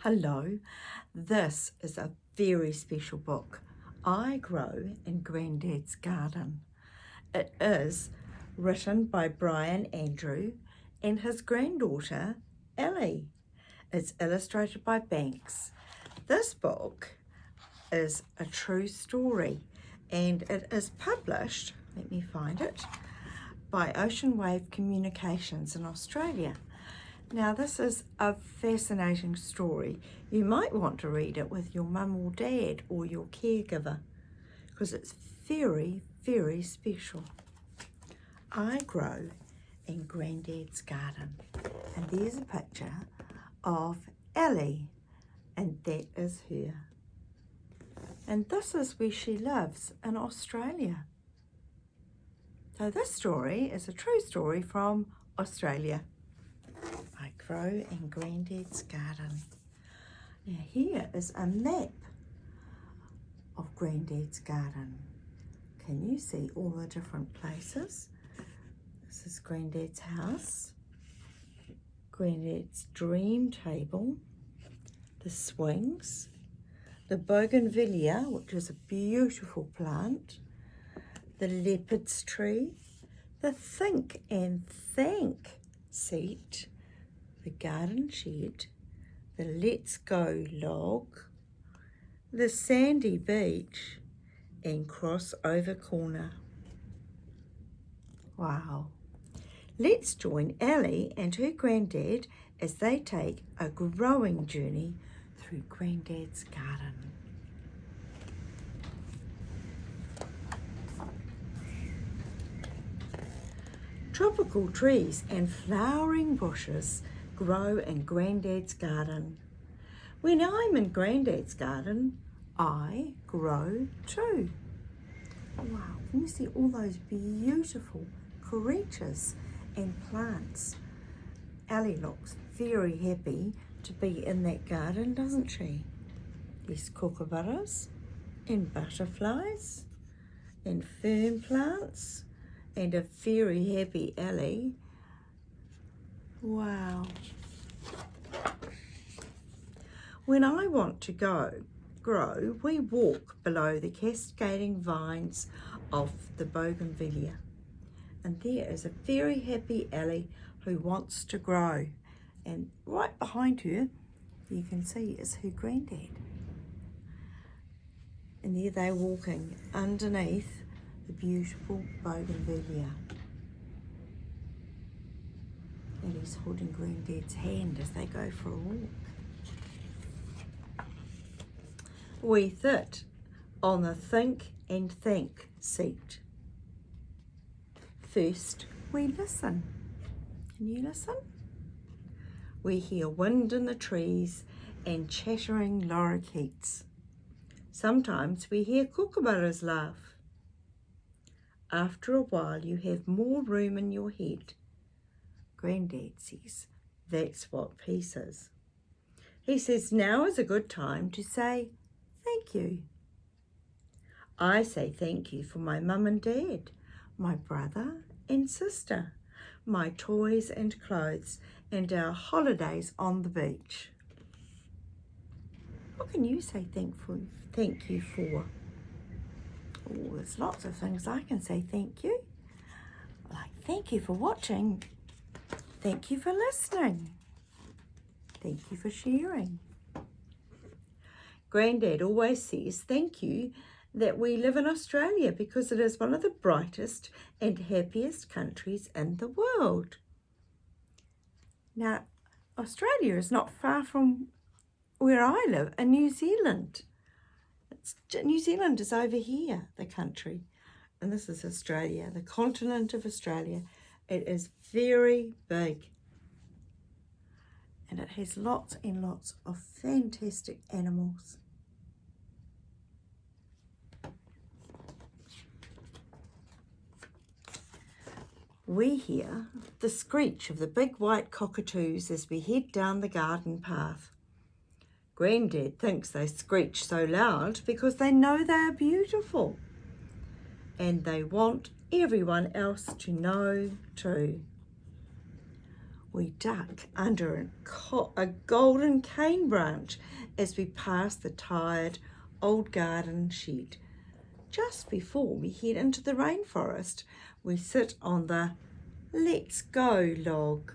Hello, this is a very special book. I Grow in Grandad's Garden. It is written by Brian Andrew and his granddaughter Ellie. It's illustrated by Banks. This book is a true story and it is published, let me find it, by Ocean Wave Communications in Australia. Now this is a fascinating story. You might want to read it with your mum or dad or your caregiver because it's very, very special. I Grow in Grandad's Garden, and there's a picture of Ellie, and that is her. And this is where she lives in Australia. So this story is a true story from Australia. I Grow in Grandad's Garden. Now here is a map of Grandad's Garden. Can you see all the different places? This is Grandad's house, Grandad's dream table, the swings, the bougainvillea, which is a beautiful plant, the leopard's tree, the think and thank seat, the garden shed, the let's go log, the sandy beach, and crossover corner. Wow. Let's join Ellie and her granddad as they take a growing journey through Grandad's garden. Tropical trees and flowering bushes grow in Grandad's garden. When I'm in Grandad's garden, I grow too. Wow, can you see all those beautiful creatures and plants? Ellie looks very happy to be in that garden, doesn't she? There's kookaburras and butterflies and fern plants and a very happy Ellie. Wow. When I want to grow, we walk below the cascading vines of the bougainvillea. And there is a very happy Ellie who wants to grow. And right behind her, you can see is her granddad. And there they're walking underneath the beautiful bougainvillea. And he's holding Granddad's hand as they go for a walk. We sit on the think and thank seat. First, we listen. Can you listen? We hear wind in the trees and chattering lorikeets. Sometimes we hear kookaburras laugh. After a while, you have more room in your head. Grandad says, that's what peace is. He says, now is a good time to say thank you. I say thank you for my mum and dad, my brother and sister, my toys and clothes, and our holidays on the beach. What can you say thank you for? Oh, there's lots of things I can say thank you. Like thank you for watching. Thank you for listening. Thank you for sharing. Grandad always says thank you that we live in Australia because it is one of the brightest and happiest countries in the world. Now, Australia is not far from where I live in New Zealand. New Zealand is over here, the country, and this is Australia, the continent of Australia. It is very big, and it has lots and lots of fantastic animals. We hear the screech of the big white cockatoos as we head down the garden path. Grandad thinks they screech so loud because they know they are beautiful and they want everyone else to know too. We duck under a golden cane branch as we pass the tired old garden shed. Just before we head into the rainforest, we sit on the let's go log.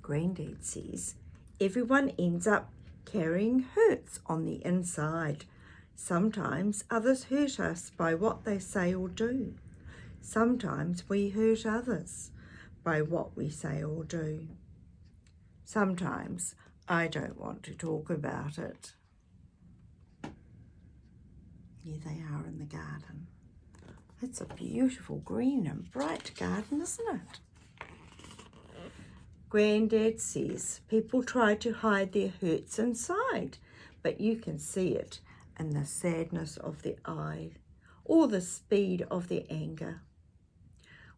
Grandad says everyone ends up carrying hurts on the inside. Sometimes others hurt us by what they say or do. Sometimes we hurt others by what we say or do. Sometimes I don't want to talk about it. Here they are in the garden. It's a beautiful green and bright garden, isn't it? Grandad says people try to hide their hurts inside, but you can see it in the sadness of their eye or the speed of their anger.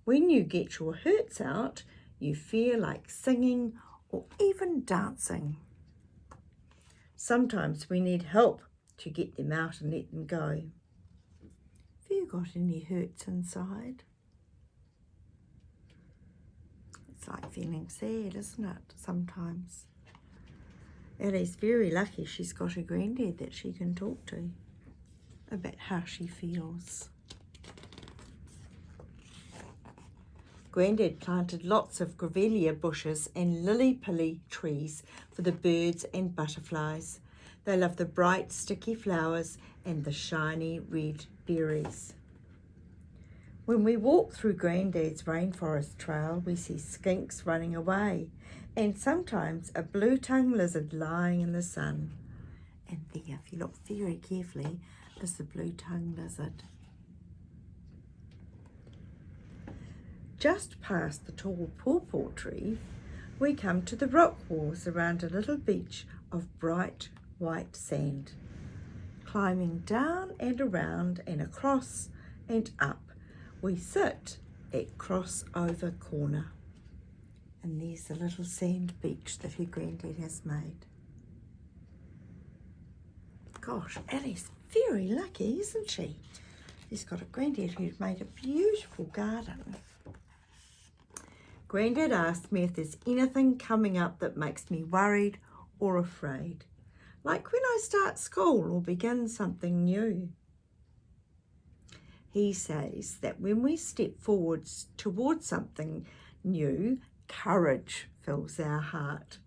When you get your hurts out, you feel like singing or even dancing. Sometimes we need help to get them out and let them go. Have you got any hurts inside? It's like feeling sad, isn't it, sometimes? Ellie's very lucky she's got a granddad that she can talk to about how she feels. Grandad planted lots of grevillea bushes and lily-pilly trees for the birds and butterflies. They love the bright, sticky flowers and the shiny red berries. When we walk through Grandad's rainforest trail, we see skinks running away and sometimes a blue-tongued lizard lying in the sun. And there, if you look very carefully, is the blue-tongued lizard. Just past the tall pawpaw tree, we come to the rock walls around a little beach of bright white sand. Climbing down and around and across and up, we sit at Crossover Corner. And there's the little sand beach that her granddad has made. Gosh, Ellie's very lucky, isn't she? She's got a granddad who's made a beautiful garden. Grandad asked me if there's anything coming up that makes me worried or afraid, like when I start school or begin something new. He says that when we step forwards towards something new, courage fills our heart.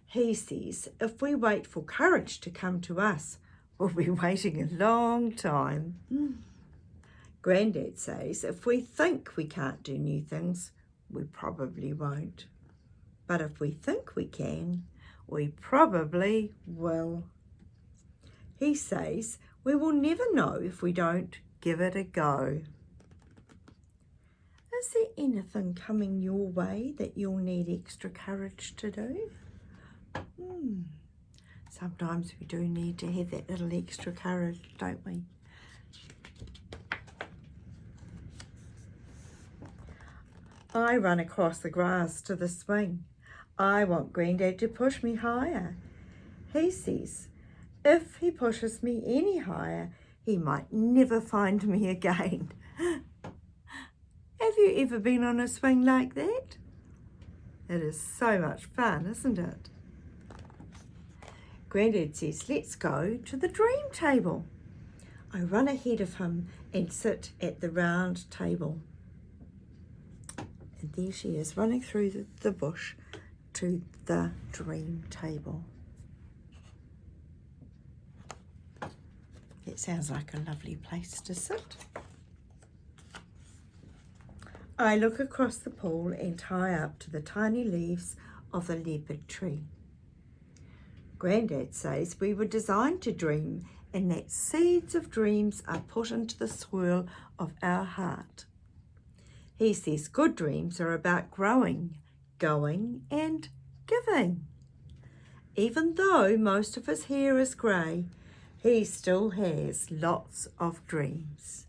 He says if we wait for courage to come to us, we'll be waiting a long time. Grandad says if we think we can't do new things, we probably won't. But if we think we can, we probably will. He says we will never know if we don't give it a go. Is there anything coming your way that you'll need extra courage to do? Sometimes we do need to have that little extra courage, don't we? I run across the grass to the swing. I want Grandad to push me higher. He says if he pushes me any higher, he might never find me again. Have you ever been on a swing like that? It is so much fun, isn't it? Grandad says, let's go to the dream table. I run ahead of him and sit at the round table. And there she is, running through the bush to the dream table. It sounds like a lovely place to sit. I look across the pool and tie up to the tiny leaves of the leopard tree. Grandad says we were designed to dream and that seeds of dreams are put into the swirl of our heart. He says good dreams are about growing, going and giving. Even though most of his hair is grey, he still has lots of dreams.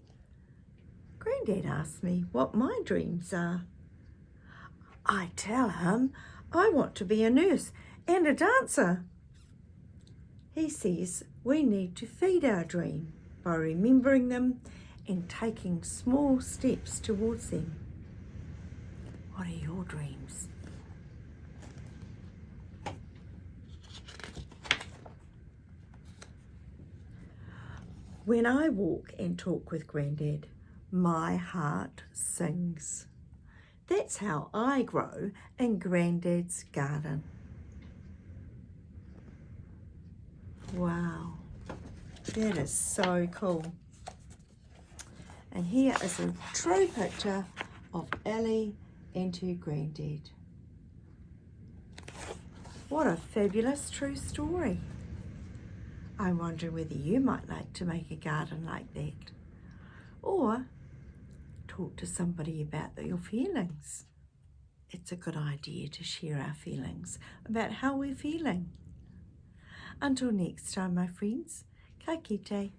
Grandad asks me what my dreams are. I tell him I want to be a nurse and a dancer. He says we need to feed our dream by remembering them and taking small steps towards them. What are your dreams? When I walk and talk with Grandad, my heart sings. That's how I grow in Grandad's garden. Wow, that is so cool. And here is a true picture of Ellie and her Grandad. What a fabulous true story. I'm wondering whether you might like to make a garden like that, or talk to somebody about your feelings. It's a good idea to share our feelings about how we're feeling. Until next time, my friends, ka kite.